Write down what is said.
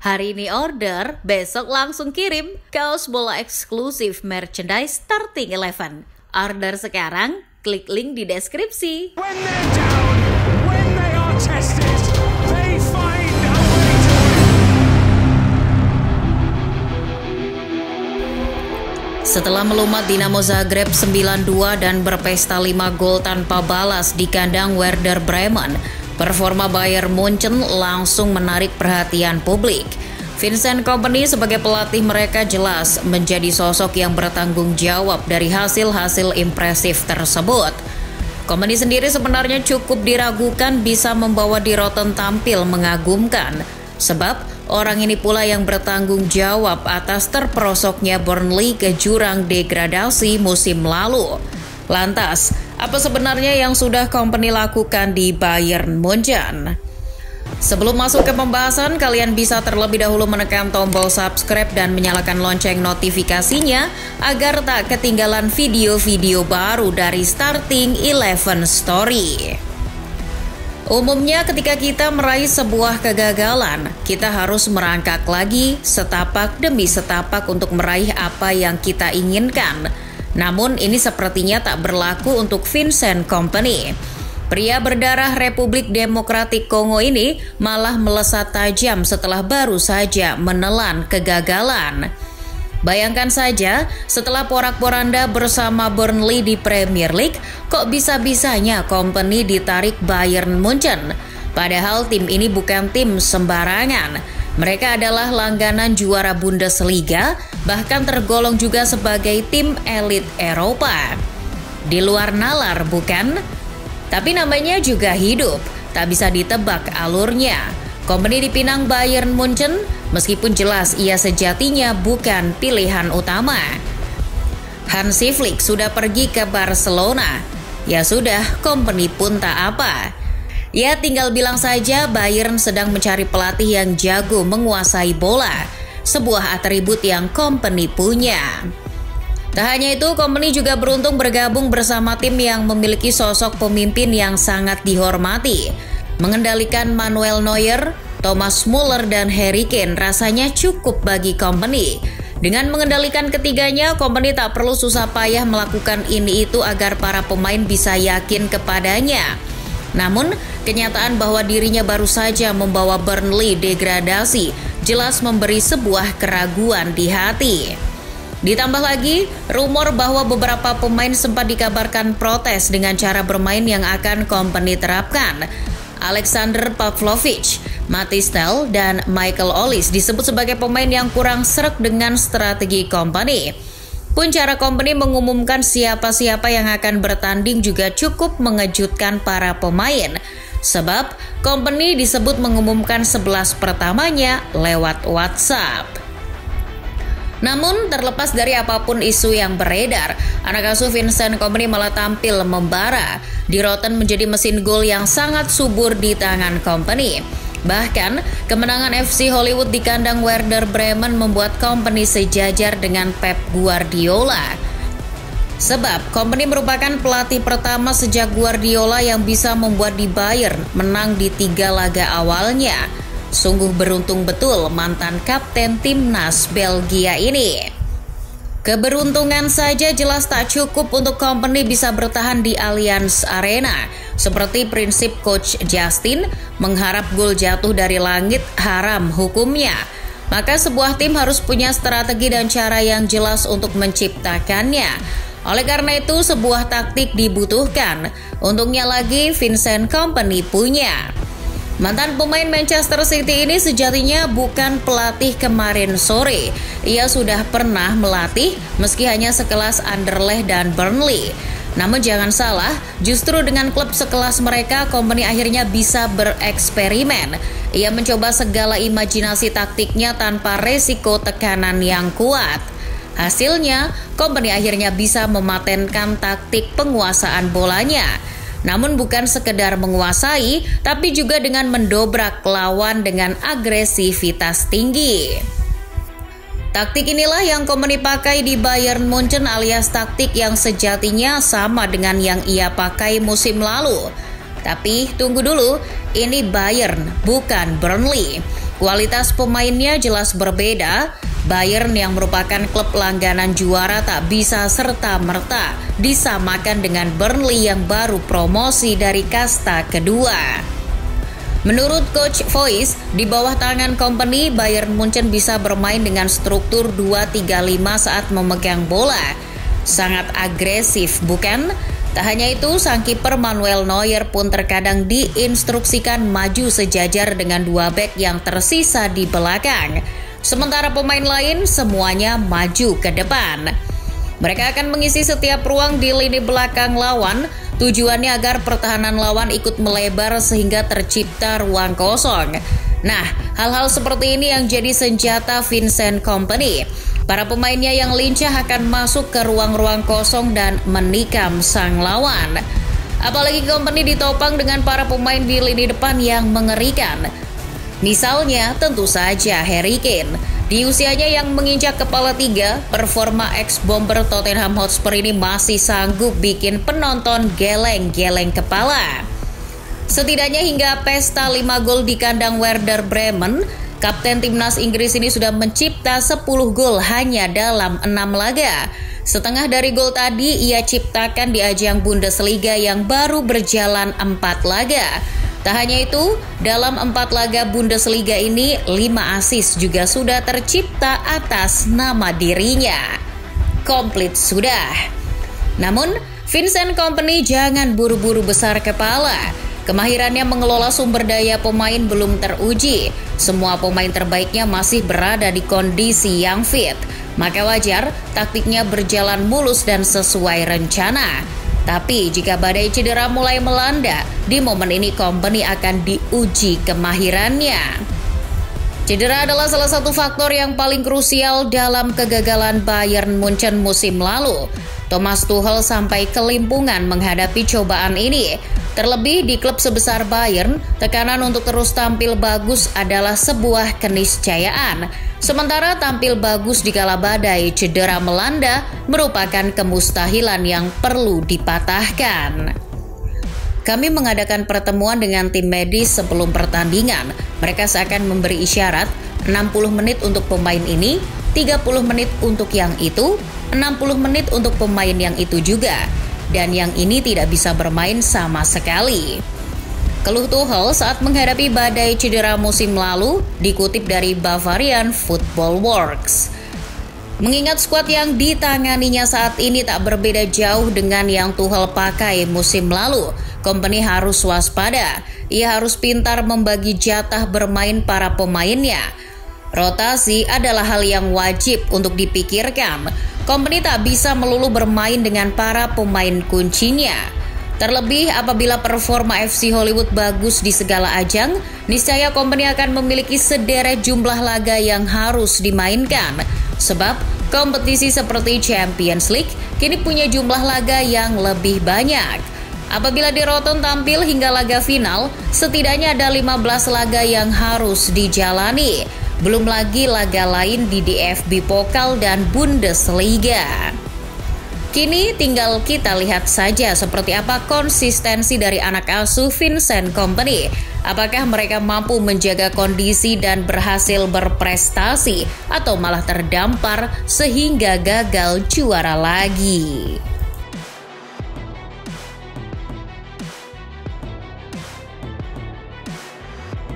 Hari ini order, besok langsung kirim. Kaos bola eksklusif merchandise Starting 11. Order sekarang, klik link di deskripsi. When they're down, when they are tested, they find a way to win. Setelah melumat Dinamo Zagreb 9-2 dan berpesta 5 gol tanpa balas di kandang Werder Bremen, performa Bayern Munchen langsung menarik perhatian publik. Vincent Kompany sebagai pelatih mereka jelas menjadi sosok yang bertanggung jawab dari hasil-hasil impresif tersebut. Kompany sendiri sebenarnya cukup diragukan bisa membawa Die Roten tampil mengagumkan, sebab orang ini pula yang bertanggung jawab atas terperosoknya Burnley ke jurang degradasi musim lalu. Lantas, apa sebenarnya yang sudah Kompany lakukan di Bayern Munchen? Sebelum masuk ke pembahasan, kalian bisa terlebih dahulu menekan tombol subscribe dan menyalakan lonceng notifikasinya agar tak ketinggalan video-video baru dari Starting 11 Story. Umumnya ketika kita meraih sebuah kegagalan, kita harus merangkak lagi setapak demi setapak untuk meraih apa yang kita inginkan. Namun ini sepertinya tak berlaku untuk Vincent Kompany. Pria berdarah Republik Demokratik Kongo ini malah melesat tajam setelah baru saja menelan kegagalan. Bayangkan saja, setelah porak-poranda bersama Burnley di Premier League, kok bisa-bisanya Kompany ditarik Bayern Munchen. Padahal tim ini bukan tim sembarangan. Mereka adalah langganan juara Bundesliga, bahkan tergolong juga sebagai tim elit Eropa. Di luar nalar, bukan? Tapi namanya juga hidup, tak bisa ditebak alurnya. Kompany dipinang Bayern Munchen, meskipun jelas ia sejatinya bukan pilihan utama. Hansi Flick sudah pergi ke Barcelona. Ya sudah, Kompany pun tak apa. Ya tinggal bilang saja Bayern sedang mencari pelatih yang jago menguasai bola, sebuah atribut yang Kompany punya. Tak hanya itu, Kompany juga beruntung bergabung bersama tim yang memiliki sosok pemimpin yang sangat dihormati. Mengendalikan Manuel Neuer, Thomas Muller, dan Harry Kane rasanya cukup bagi Kompany. Dengan mengendalikan ketiganya, Kompany tak perlu susah payah melakukan ini itu agar para pemain bisa yakin kepadanya. Namun, kenyataan bahwa dirinya baru saja membawa Burnley degradasi jelas memberi sebuah keraguan di hati. Ditambah lagi, rumor bahwa beberapa pemain sempat dikabarkan protes dengan cara bermain yang akan Kompany terapkan. Alexander Pavlovic, Mathys Tel, dan Michael Olise disebut sebagai pemain yang kurang sreg dengan strategi Kompany. Pun cara Kompany mengumumkan siapa-siapa yang akan bertanding juga cukup mengejutkan para pemain. Sebab Kompany disebut mengumumkan 11 pertamanya lewat WhatsApp. Namun terlepas dari apapun isu yang beredar, anak asuh Vincent Kompany malah tampil membara. Die Roten menjadi mesin gol yang sangat subur di tangan Kompany. Bahkan kemenangan FC Hollywood di kandang Werder Bremen membuat Kompany sejajar dengan Pep Guardiola. Sebab Kompany merupakan pelatih pertama sejak Guardiola yang bisa membuat di Bayern menang di 3 laga awalnya. Sungguh beruntung betul mantan kapten timnas Belgia ini. Keberuntungan saja jelas tak cukup untuk Kompany bisa bertahan di Allianz Arena. Seperti prinsip Coach Justin, mengharap gol jatuh dari langit haram hukumnya. Maka sebuah tim harus punya strategi dan cara yang jelas untuk menciptakannya. Oleh karena itu sebuah taktik dibutuhkan. Untungnya lagi Vincent Kompany punya. Mantan pemain Manchester City ini sejatinya bukan pelatih kemarin sore. Ia sudah pernah melatih meski hanya sekelas Anderlecht dan Burnley. Namun jangan salah, justru dengan klub sekelas mereka, Kompany akhirnya bisa bereksperimen. Ia mencoba segala imajinasi taktiknya tanpa resiko tekanan yang kuat. Hasilnya, Kompany akhirnya bisa mematenkan taktik penguasaan bolanya. Namun bukan sekedar menguasai, tapi juga dengan mendobrak lawan dengan agresivitas tinggi. Taktik inilah yang Kompany pakai di Bayern Munchen alias taktik yang sejatinya sama dengan yang ia pakai musim lalu. Tapi tunggu dulu, ini Bayern bukan Burnley. Kualitas pemainnya jelas berbeda. Bayern yang merupakan klub langganan juara tak bisa serta-merta disamakan dengan Burnley yang baru promosi dari kasta kedua. Menurut Coach Voice, di bawah tangan Kompany, Bayern Munchen bisa bermain dengan struktur 2-3-5 saat memegang bola. Sangat agresif, bukan? Tak hanya itu, sang kiper Manuel Neuer pun terkadang diinstruksikan maju sejajar dengan dua bek yang tersisa di belakang. Sementara pemain lain semuanya maju ke depan. Mereka akan mengisi setiap ruang di lini belakang lawan, tujuannya agar pertahanan lawan ikut melebar sehingga tercipta ruang kosong. Nah, hal-hal seperti ini yang jadi senjata Vincent Kompany. Para pemainnya yang lincah akan masuk ke ruang-ruang kosong dan menikam sang lawan. Apalagi Kompany ditopang dengan para pemain di lini depan yang mengerikan. Misalnya tentu saja Harry Kane. Di usianya yang menginjak kepala 3, performa ex-bomber Tottenham Hotspur ini masih sanggup bikin penonton geleng-geleng kepala. Setidaknya hingga pesta 5 gol di kandang Werder Bremen, Kapten Timnas Inggris ini sudah mencipta 10 gol hanya dalam 6 laga. Setengah dari gol tadi ia ciptakan di ajang Bundesliga yang baru berjalan 4 laga. Tak hanya itu, dalam 4 laga Bundesliga ini, 5 assist juga sudah tercipta atas nama dirinya. Komplit sudah. Namun, Vincent Kompany jangan buru-buru besar kepala. Kemahirannya mengelola sumber daya pemain belum teruji. Semua pemain terbaiknya masih berada di kondisi yang fit. Maka wajar taktiknya berjalan mulus dan sesuai rencana. Tapi jika badai cedera mulai melanda, di momen ini Kompany akan diuji kemahirannya. Cedera adalah salah satu faktor yang paling krusial dalam kegagalan Bayern Munchen musim lalu. Thomas Tuchel sampai kelimpungan menghadapi cobaan ini. Terlebih di klub sebesar Bayern, tekanan untuk terus tampil bagus adalah sebuah keniscayaan. Sementara tampil bagus di kala badai cedera melanda merupakan kemustahilan yang perlu dipatahkan. Kami mengadakan pertemuan dengan tim medis sebelum pertandingan. Mereka seakan memberi isyarat 60 menit untuk pemain ini, 30 menit untuk yang itu, 60 menit untuk pemain yang itu juga. Dan yang ini tidak bisa bermain sama sekali. Keluh Tuchel saat menghadapi badai cedera musim lalu dikutip dari Bavarian Football Works. Mengingat skuad yang ditanganinya saat ini tak berbeda jauh dengan yang Tuchel pakai musim lalu, Kompany harus waspada. Ia harus pintar membagi jatah bermain para pemainnya. Rotasi adalah hal yang wajib untuk dipikirkan. Kompany tak bisa melulu bermain dengan para pemain kuncinya. Terlebih apabila performa FC Hollywood bagus di segala ajang, niscaya Kompany akan memiliki sederet jumlah laga yang harus dimainkan. Sebab kompetisi seperti Champions League kini punya jumlah laga yang lebih banyak. Apabila Diroton tampil hingga laga final, setidaknya ada 15 laga yang harus dijalani. Belum lagi laga lain di DFB Pokal dan Bundesliga. Kini tinggal kita lihat saja seperti apa konsistensi dari anak asuh Vincent Kompany. Apakah mereka mampu menjaga kondisi dan berhasil berprestasi atau malah terdampar sehingga gagal juara lagi.